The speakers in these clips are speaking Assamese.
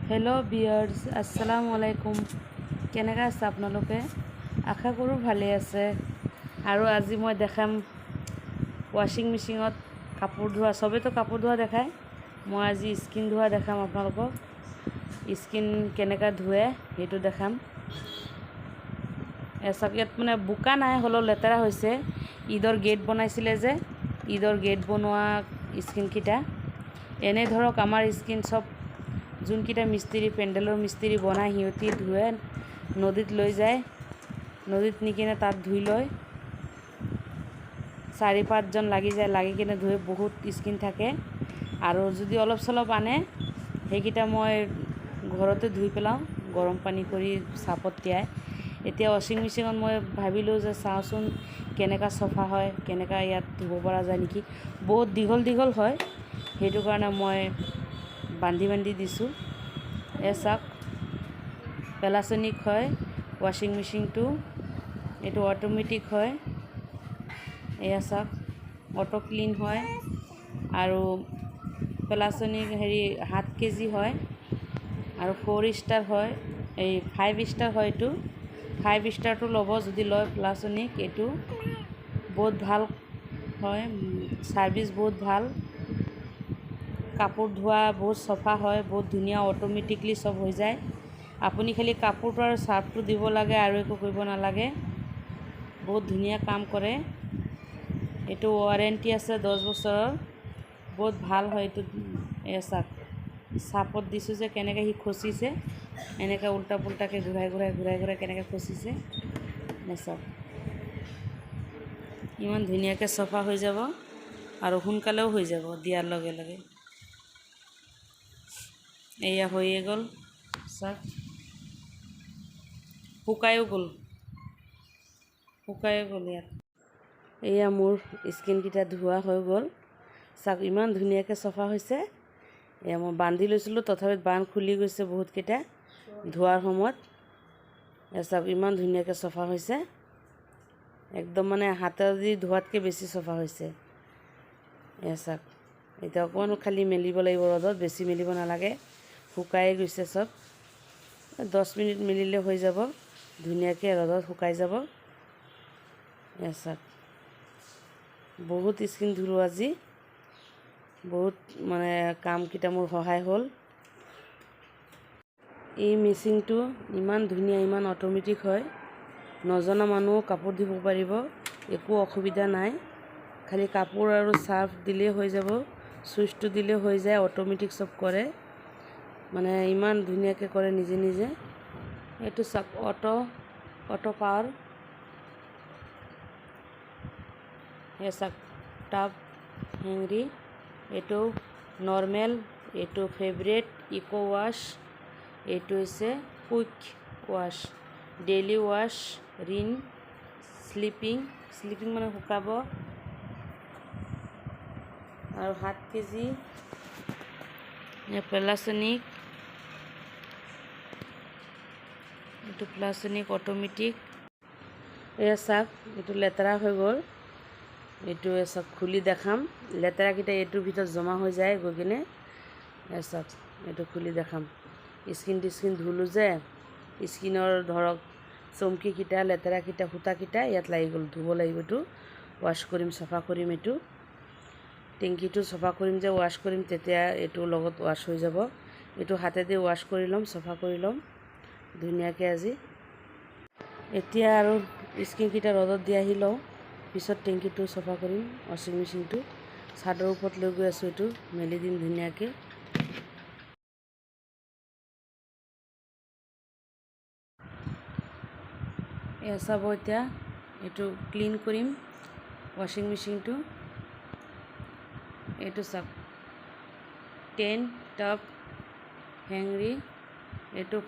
হেল্ল' বিয়াৰ্ছ, আসসালামু আলাইকুম। কেনেকৈ আছে আপোনালোকে? আশা কৰোঁ ভালে আছে। আৰু আজি মই দেখাম ৱাশ্বিং মেচিনত কাপোৰ ধোৱা। চবেতো কাপোৰ ধোৱা দেখায়, মই আজি স্কিন ধোৱা দেখাম আপোনালোকক। স্কিন কেনেকৈ ধুৱে সেইটো দেখাম। চাওক, ইয়াত মানে বোকা নাই, হ'লেও লেতেৰা হৈছে। ঈদৰ গেট বনাইছিলে যে, ঈদৰ গেট বনোৱা স্কিনকেইটা। এনেই ধৰক আমাৰ স্কিন চব যোনকেইটা মিস্ত্ৰী, পেণ্ডেলৰ মিস্ত্ৰী বনায়, সিহঁতি ধুৱে, নদীত লৈ যায়, নদীত নি কিনে তাত ধুই লয়। 4-5জন লাগি কিনে ধুৱে। বহুত স্কিন থাকে, আৰু যদি অলপ চলপ আনে সেইকেইটা মই ঘৰতে ধুই পেলাওঁ, গৰম পানী কৰি চাৰ্ফত তিয়াই। এতিয়া ৱাশ্বিং মেচিনত মই ভাবিলোঁ যে চাওঁচোন কেনেকুৱা চফা হয়, কেনেকুৱা ইয়াত ধুব পৰা যায় নেকি। বহুত দীঘল দীঘল হয়, সেইটো কাৰণে মই বান্ধি দিছোঁ। চাওক, পেলাছনিক হয় ৱাশ্বিং মেচিনটো, এইটো অট'মেটিক হয়। এয়া চাওক, অটো ক্লিন হয়। আৰু পেলাছনিক 7 কেজি হয়, আৰু 4 ষ্টাৰ হয়, 5 ষ্টাৰ হয়। এইটো 5 ষ্টাৰটো ল'ব যদি লয় পেলাছনিক। এইটো বহুত ভাল হয়, ছাৰ্ভিচ বহুত ভাল। কাপোৰ ধোৱা বহুত চফা হয়, বহুত ধুনীয়া, অট'মেটিকলি চব হৈ যায়। আপুনি খালি কাপোৰটো আৰু চাৰ্ফটো দিব লাগে, আৰু একো কৰিব নালাগে। বহুত ধুনীয়া কাম কৰে। এইটো ৱাৰেণ্টি আছে 10 বছৰৰ, বহুত ভাল হয় এইটো। চাওক, চাৰ্ফত দিছোঁ যে কেনেকৈ সি খচিছে, এনেকৈ উল্টা পুল্টাকৈ ঘূৰাই কেনেকৈ খচিছে। চাওক, ইমান ধুনীয়াকৈ চফা হৈ যাব, আৰু সোনকালেও হৈ যাব দিয়াৰ লগে লগে। এয়া হৈয়ে গ'ল, চাওক, শুকায়ো গ'ল ইয়াত। এয়া মোৰ স্কিনকেইটা ধোৱা হৈ গ'ল। চাওক, ইমান ধুনীয়াকৈ চফা হৈছে। এয়া মই বান্ধি লৈছিলোঁ, তথাপিত বান্ধ খুলি গৈছে বহুতকেইটা ধোৱাৰ সময়ত। চাওক, ইমান ধুনীয়াকৈ চফা হৈছে, একদম মানে হাতেদি ধোৱাতকৈ বেছি চফা হৈছে। চাওক, এতিয়া অকণমান খালি মেলিব লাগিব ৰ'দত, বেছি মেলিব নালাগে, শুকাই গৈছে চব। 10 মিনিট মেলিলে হৈ যাব, ধুনীয়াকৈ ৰ'দত শুকাই যাব। চাওক, বহুত স্কিন ধুলোঁ আজি, বহুত মানে কামকেইটা মোৰ সহায় হ'ল। এই মেচিনটো ইমান ধুনীয়া, ইমান অট'মেটিক হয়, নজনা মানুহো কাপোৰ ধুব পাৰিব, একো অসুবিধা নাই। খালি কাপোৰ আৰু চাৰ্ফ দিলেই হৈ যাব, চুইচটো দিলেই হৈ যায়, অট'মেটিক চব কৰে, মানে ইমান ধুনীয়াকৈ কৰে নিজে নিজে। এইটো চাওক, অটো পাৱাৰ। চাওক, টাব হেংৰি, এইটো নৰ্মেল, এইটো ফেভৰেট, ইকো ৱাছ, এইটো হৈছে কুইক ৱাছ, ডেইলি ৱাছ, ৰিন, শ্লিপিং মানে শুকাব। আৰু 7 কেজি পেলাছনিক, এইটো পেলাছনিক অট'মেটিক। এয়া চাওক, এইটো লেতেৰা হৈ গ'ল, এইটো চাওক খুলি দেখাম। লেতেৰাকেইটা এইটোৰ ভিতৰত জমা হৈ যায় গৈ কিনে। চাওক, এইটো খুলি দেখাম। স্কিন ধুলোঁ যে, স্কিনৰ ধৰক চমকিকেইটা, লেতেৰাকেইটা, সূতাকেইটা ইয়াত লাগি গ'ল, ধুব লাগিব। এইটো ৱাছ কৰিম, চাফা কৰিম। এইটো টেংকিটো চাফা কৰিম যে, ৱাছ কৰিম, তেতিয়া এইটোৰ লগত ৱাছ হৈ যাব। এইটো হাতেদি ৱাছ কৰি ল'ম, চাফা কৰি ল'ম ধুনীয়াকৈ আজি। এতিয়া আৰু স্কিনকেইটা ৰ'দত দি আহি লওঁ, পিছত টেংকিটো চাফা কৰিম। ৱাশ্বিং মেচিনটো চাদৰ ওপৰত লৈ গৈ আছোঁ, এইটো মেলি দিম ধুনীয়াকৈ। এয়া চাব, এতিয়া এইটো ক্লিন কৰিম ৱাশ্বিং মেচিনটো। এইটো চাওক, 10 টাব হেংৰি। এইটো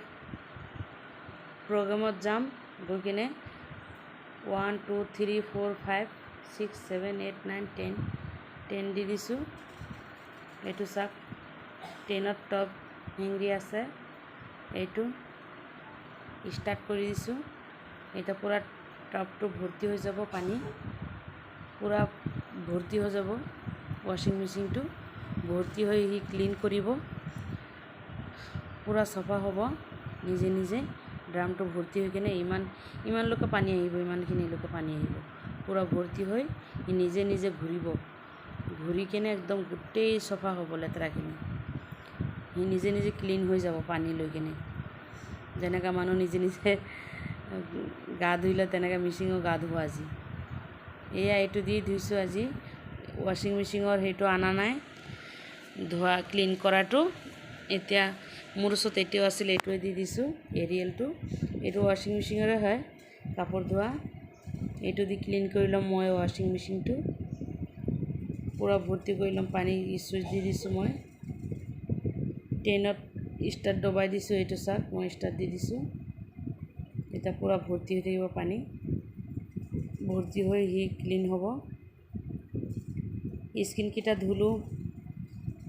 প্ৰগ্ৰামত যাম, গৈ কিনে 1 2 3 4 5 6 7 8 9 10 দি দিছোঁ। এইটো চাওক, 10ত টপ হেংৰি আছে, এইটো ষ্টাৰ্ট কৰি দিছোঁ। এতিয়া পূৰা টপটো ভৰ্তি হৈ যাব, পানী পূৰা ভৰ্তি হৈ যাব। ৱাশ্বিং মেচিনটো ভৰ্তি হৈ সি ক্লিন কৰিব। পূৰা চাফা হ'ব নিজে নিজে। ড্ৰামটো ভৰ্তি হৈ কিনে ইমানলৈকে পানী আহিব, ইমানখিনিলৈকে পানী আহিব, পূৰা ভৰ্তি হৈ সি নিজে নিজে ঘূৰিব, ঘূৰি কিনে একদম গোটেই চাফা হ'ব লেতেৰাখিনি। সি নিজে নিজে ক্লিন হৈ যাব পানী লৈ কিনে। যেনেকৈ মানুহ নিজে নিজে গা ধুইলে তেনেকৈ মিচিঙো গা ধুব আজি। এইটো দি ধুইছোঁ আজি। ৱাশ্বিং মেচিনৰ সেইটো অনা নাই, ধোৱা ক্লিন কৰাটো। এতিয়া মোৰ ওচৰত এতিয়াও আছিল, এইটোৱে দি দিছোঁ, এৰিয়েলটো। এইটো ৱাশ্বিং মেচিনৰে হয়, কাপোৰ ধোৱা। এইটো দি ক্লিন কৰি ল'ম মই ৱাশ্বিং মেচিনটো, পূৰা ভৰ্তি কৰি ল'ম পানী। চুইচ দি দিছোঁ মই, 10ত ষ্টাৰ্ট দবাই দিছোঁ। এইটো চাওক, মই ষ্টাৰ্ট দি দিছোঁ। এতিয়া পূৰা ভৰ্তি হৈ থাকিব পানী, ভৰ্তি হৈ সি ক্লিন হ'ব। স্কিনকেইটা ধুলোঁ,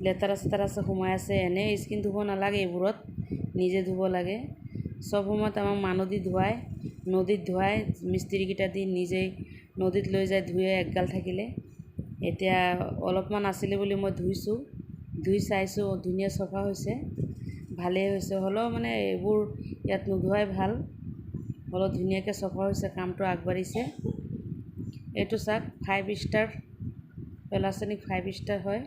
লেতেৰা চেতেৰা সোমাই আছে। এনেই স্কিন ধুব নালাগে, এইবোৰত নিজে ধুব লাগে। চব সময়ত আমাক মানুহ দি ধুৱায়, নদীত ধুৱায়, মিস্ত্ৰীকেইটা দি নিজেই নদীত লৈ যায় ধুৱে একগাল থাকিলে। এতিয়া অলপমান আছিলে বুলি মই ধুইছোঁ, ধুই চাইছোঁ, ধুনীয়া চাফা হৈছে, ভালেই হৈছে। হ'লেও মানে এইবোৰ ইয়াত নোধোৱাই ভাল, অলপ ধুনীয়াকৈ চাফা হৈছে, কামটো আগবাঢ়িছে। এইটো চাওক, 5 ষ্টাৰ পেলাছনিক 5 ষ্টাৰ হয়।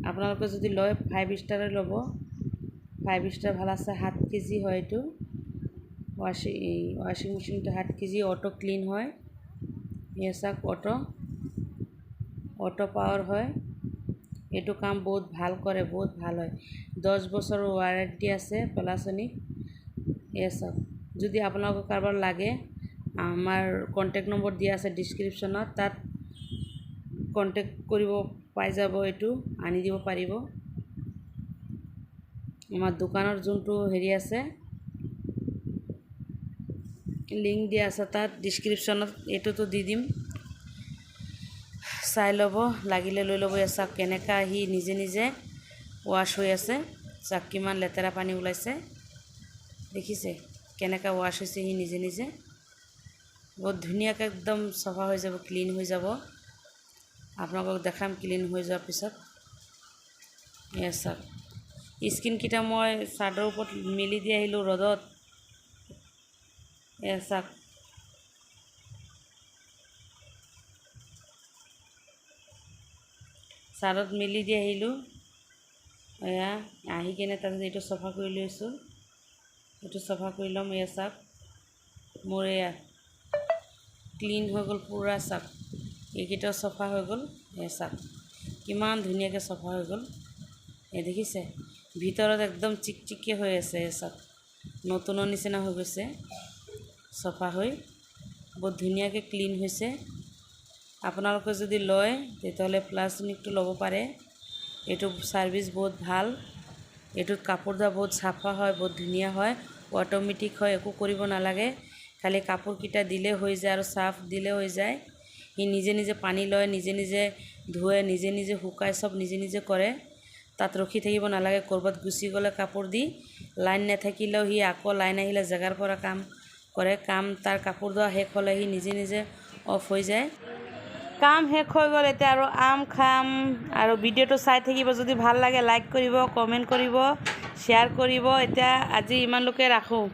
আপোনালোকে যদি লয় 5 ষ্টাৰে ল'ব, 5 ষ্টাৰ ভাল আছে। 7 কেজি হয় এইটো ৱাশ্বিং মেচিনটো, 7 কেজি। অটো ক্লিন হয়, এয়া চাওক, অটো পাৱাৰ হয়। এইটো কাম বহুত ভাল কৰে, বহুত ভাল হয়। 10 বছৰৰ ৱাৰেণ্টি আছে পেলাছনিক। এয়া চাওক, যদি আপোনালোকৰ কাৰোবাৰ লাগে, আমাৰ কণ্টেক্ট নম্বৰ দিয়া আছে ডিছক্ৰিপশ্যনত, তাত কণ্টেক্ট কৰিব, পাই যাব, এইটো আনি দিব পাৰিব। আমাৰ দোকানৰ যোনটো হেৰি আছে, লিংক দিয়া আছে তাত ডিছক্ৰিপশ্যনত, এইটোতো দি দিম, চাই ল'ব, লাগিলে লৈ ল'ব। চাওক কেনেকৈ সি নিজে নিজে ৱাশ্ব হৈ আছে, চাওক কিমান লেতেৰা পানী ওলাইছে, দেখিছে কেনেকৈ ৱাশ্ব হৈছে সি নিজে নিজে। বহুত ধুনীয়াকৈ একদম চাফা হৈ যাব, ক্লিন হৈ যাব। আপোনালোকক দেখাম ক্লিন হৈ যোৱাৰ পিছত। এয়া চাওক, স্কিনকেইটা মই চাদৰ ওপৰত মেলি দি আহিলোঁ ৰ'দত। এয়া চাওক, চাদত মেলি দি আহিলোঁ। এয়া আহি কিনে তাৰপিছত এইটো চাফা কৰি লৈছোঁ, এইটো চাফা কৰি ল'ম। এয়া চাওক, মোৰ এয়া ক্লিন হৈ গ'ল পূৰা। চাওক, এইকেইটাও চাফা হৈ গ'ল। এয়া চাওক কিমান ধুনীয়াকৈ চাফা হৈ গ'ল, এই দেখিছে, ভিতৰত একদম চিকচিকীয়া হৈ আছে। এয়া চাওক, নতুনৰ নিচিনা হৈ গৈছে, চাফা হৈ বহুত ধুনীয়াকৈ ক্লিন হৈছে। আপোনালোকে যদি লয় তেতিয়াহ'লে প্লাছনিকটো ল'ব পাৰে। এইটো ছাৰ্ভিচ বহুত ভাল, এইটোত কাপোৰ ধোৱা বহুত চাফা হয়, বহুত ধুনীয়া হয়, অট'মেটিক হয়, একো কৰিব নালাগে, খালি কাপোৰকেইটা দিলে হৈ যায় আৰু চাৰ্ফ দিলে হৈ যায়। সি নিজে নিজে পানী লয়, নিজে নিজে ধুৱে, নিজে নিজে শুকায়, চব নিজে নিজে কৰে। তাত ৰখি থাকিব নালাগে। ক'ৰবাত গুচি গ'লে কাপোৰ দি লাইন নাথাকিলেও সি আকৌ লাইন আহিলে জেগাৰ পৰা কাম কৰে। তাৰ কাপোৰ ধোৱা শেষ হ'লে সি নিজে নিজে অফ হৈ যায়। কাম শেষ হৈ গ'ল, এতিয়া আৰু আম খাম। আৰু ভিডিঅ'টো চাই থাকিব, যদি ভাল লাগে লাইক কৰিব, কমেণ্ট কৰিব, শ্বেয়াৰ কৰিব। এতিয়া আজি ইমানলৈকে ৰাখোঁ।